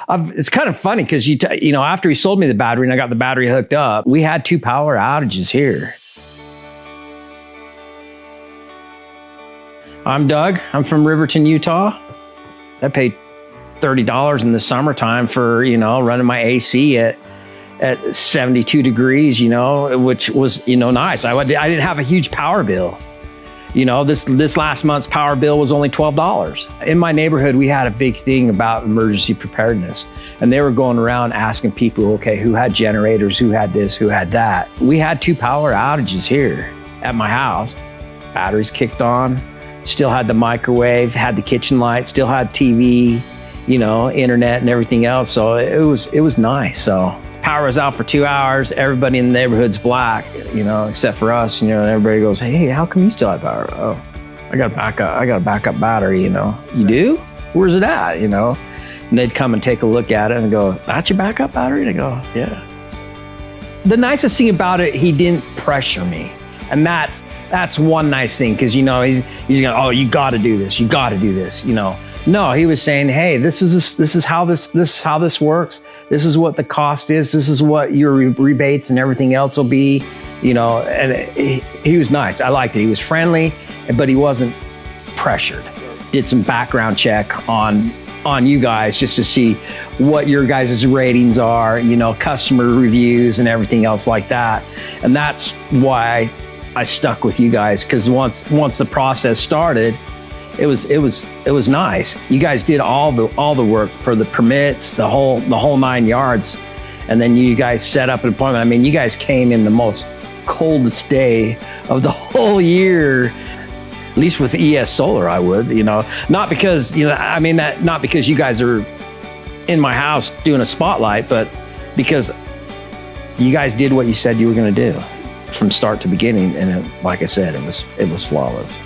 It's kind of funny because after he sold me the battery and I got the battery hooked up, we had 2 power outages here. I'm Doug. I'm from Riverton, Utah. I paid $30 in the summertime for, running my AC at 72 degrees, which was, nice. I didn't have a huge power bill. This last month's power bill was only $12. In my neighborhood, we had a big thing about emergency preparedness. And they were going around asking people, okay, who had generators, who had this, who had that. We had 2 power outages here at my house. Batteries kicked on, still had the microwave, had the kitchen light, still had TV, internet and everything else. So it was nice. So power was out for 2 hours. Everybody in the neighborhood's black, except for us, and everybody goes, hey, how come you still have power? Oh, I got a backup battery, You do? Where's it at? And they'd come and take a look at it and go, that's your backup battery? And I go, yeah. The nicest thing about it, he didn't pressure me. And that's one nice thing, because he's going, oh, you got to do this. You got to do this. No, he was saying, hey, this is how this works. This is what the cost is. This is what your rebates and everything else will be. And he was nice. I liked it. He was friendly, but he wasn't pressured. Did some background check on you guys just to see what your guys' ratings are, customer reviews and everything else like that. And that's why I stuck with you guys, because once the process started, it was nice. You guys did all the work for the permits, the whole 9 yards, and then you guys set up an appointment. I mean, you guys came in the most coldest day of the whole year. At least with ES Solar, I would, not because not because you guys are in my house doing a spotlight, but because you guys did what you said you were going to do from start to beginning, and like I said, it was flawless.